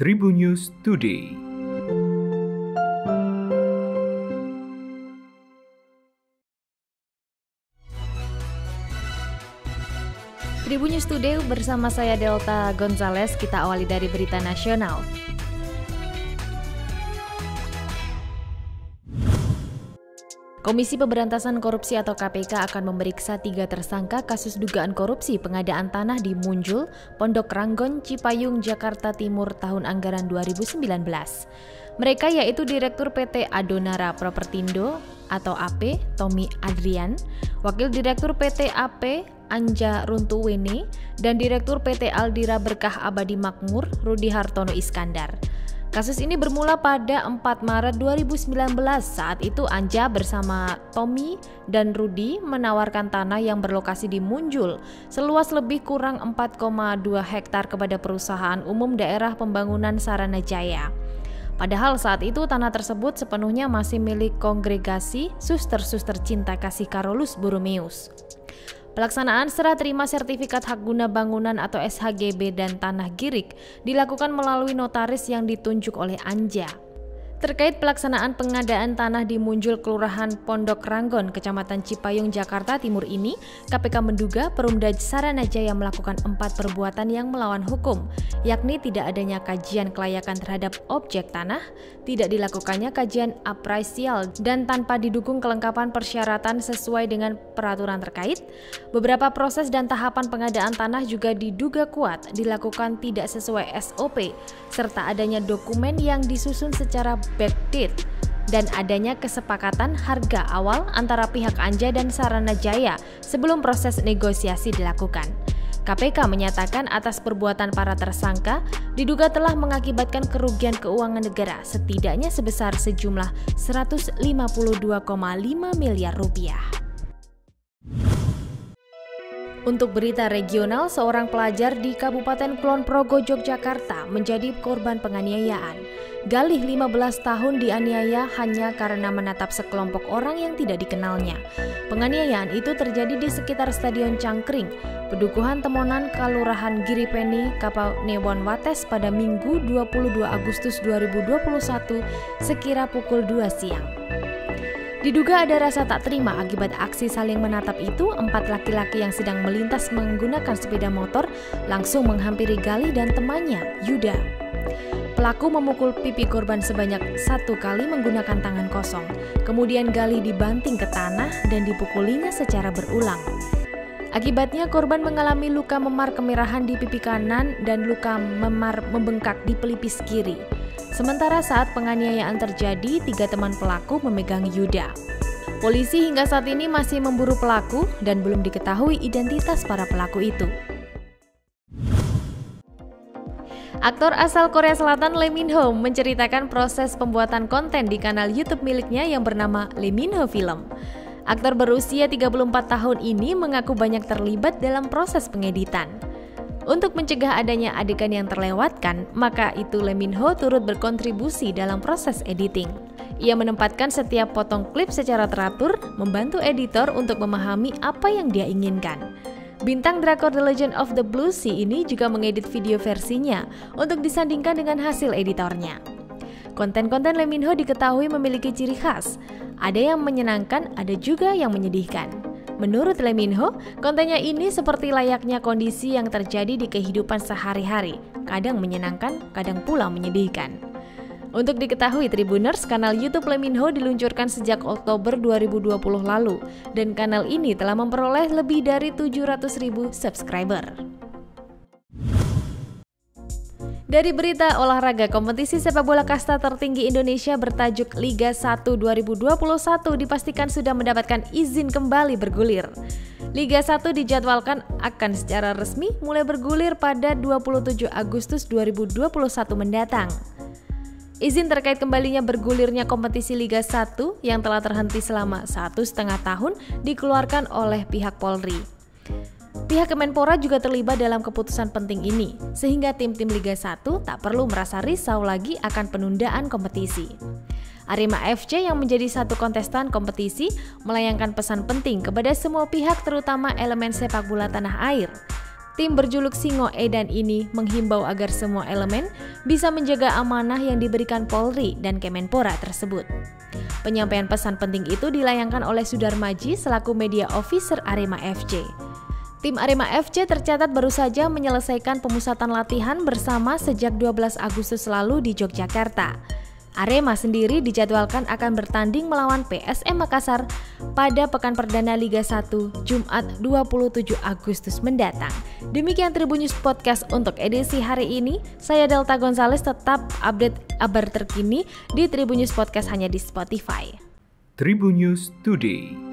Tribun News Today. Tribun News Today bersama saya Delta Gonzales, kita awali dari berita nasional. Komisi Pemberantasan Korupsi atau KPK akan memeriksa 3 tersangka kasus dugaan korupsi pengadaan tanah di Munjul, Pondok Ranggon, Cipayung, Jakarta Timur tahun anggaran 2019. Mereka yaitu Direktur PT Adonara Propertindo atau AP, Tommy Adrian, Wakil Direktur PT AP, Anja Runtuwene, dan Direktur PT Aldira Berkah Abadi Makmur, Rudi Hartono Iskandar. Kasus ini bermula pada 4 Maret 2019. Saat itu Anja bersama Tommy dan Rudi menawarkan tanah yang berlokasi di Munjul seluas lebih kurang 4,2 hektar kepada Perusahaan Umum Daerah Pembangunan Saranajaya. Padahal saat itu tanah tersebut sepenuhnya masih milik Kongregasi Suster-Suster Cinta Kasih Karolus Borromeus. Pelaksanaan serah terima sertifikat hak guna bangunan atau SHGB dan tanah girik dilakukan melalui notaris yang ditunjuk oleh Anja. Terkait pelaksanaan pengadaan tanah di Munjul Kelurahan Pondok Ranggon, Kecamatan Cipayung, Jakarta Timur ini, KPK menduga Perumda Saranajaya melakukan 4 perbuatan yang melawan hukum, yakni tidak adanya kajian kelayakan terhadap objek tanah, tidak dilakukannya kajian apresial dan tanpa didukung kelengkapan persyaratan sesuai dengan peraturan terkait. Beberapa proses dan tahapan pengadaan tanah juga diduga kuat dilakukan tidak sesuai SOP, serta adanya dokumen yang disusun secara backdate dan adanya kesepakatan harga awal antara pihak Anja dan Saranajaya sebelum proses negosiasi dilakukan. KPK menyatakan atas perbuatan para tersangka diduga telah mengakibatkan kerugian keuangan negara setidaknya sebesar sejumlah 152,5 miliar rupiah. Untuk berita regional, seorang pelajar di Kabupaten Kulon Progo, Yogyakarta menjadi korban penganiayaan. Galih 15 tahun dianiaya hanya karena menatap sekelompok orang yang tidak dikenalnya. Penganiayaan itu terjadi di sekitar Stadion Cangkring, Pedukuhan Temonan, Kalurahan Giripeni, Kapanewon Wates pada Minggu 22 Agustus 2021 sekira pukul 2 siang. Diduga ada rasa tak terima akibat aksi saling menatap itu, 4 laki-laki yang sedang melintas menggunakan sepeda motor langsung menghampiri Galih dan temannya, Yuda. Pelaku memukul pipi korban sebanyak 1 kali menggunakan tangan kosong. Kemudian Galih dibanting ke tanah dan dipukulinya secara berulang. Akibatnya korban mengalami luka memar kemerahan di pipi kanan dan luka memar membengkak di pelipis kiri. Sementara saat penganiayaan terjadi, 3 teman pelaku memegang Yuda. Polisi hingga saat ini masih memburu pelaku dan belum diketahui identitas para pelaku itu. Aktor asal Korea Selatan Lee Min Ho menceritakan proses pembuatan konten di kanal YouTube miliknya yang bernama Lee Min Ho Film. Aktor berusia 34 tahun ini mengaku banyak terlibat dalam proses pengeditan. Untuk mencegah adanya adegan yang terlewatkan, maka itu Lee Min Ho turut berkontribusi dalam proses editing. Ia menempatkan setiap potong klip secara teratur, membantu editor untuk memahami apa yang dia inginkan. Bintang drakor The Legend of the Blue Sea ini juga mengedit video versinya untuk disandingkan dengan hasil editornya. Konten-konten Lee Min Ho diketahui memiliki ciri khas. Ada yang menyenangkan, ada juga yang menyedihkan. Menurut Lee Min Ho, kontennya ini seperti layaknya kondisi yang terjadi di kehidupan sehari-hari, kadang menyenangkan, kadang pula menyedihkan. Untuk diketahui Tribuners, kanal YouTube Lee Min Ho diluncurkan sejak Oktober 2020 lalu, dan kanal ini telah memperoleh lebih dari 700.000 subscriber. Dari berita olahraga, kompetisi sepak bola kasta tertinggi Indonesia bertajuk Liga 1 2021 dipastikan sudah mendapatkan izin kembali bergulir. Liga 1 dijadwalkan akan secara resmi mulai bergulir pada 27 Agustus 2021 mendatang. Izin terkait kembalinya bergulirnya kompetisi Liga 1 yang telah terhenti selama 1,5 tahun dikeluarkan oleh pihak Polri. Pihak Kemenpora juga terlibat dalam keputusan penting ini, sehingga tim-tim Liga 1 tak perlu merasa risau lagi akan penundaan kompetisi. Arema FC yang menjadi satu kontestan kompetisi melayangkan pesan penting kepada semua pihak terutama elemen sepak bola tanah air. Tim berjuluk Singo Edan ini menghimbau agar semua elemen bisa menjaga amanah yang diberikan Polri dan Kemenpora tersebut. Penyampaian pesan penting itu dilayangkan oleh Sudar Maji selaku media officer Arema FC. Tim Arema FC tercatat baru saja menyelesaikan pemusatan latihan bersama sejak 12 Agustus lalu di Yogyakarta. Arema sendiri dijadwalkan akan bertanding melawan PSM Makassar pada pekan perdana Liga 1 Jumat 27 Agustus mendatang. Demikian Tribun News Podcast untuk edisi hari ini. Saya Delta Gonzales, tetap update kabar terkini di Tribun News Podcast hanya di Spotify. Tribun News Today.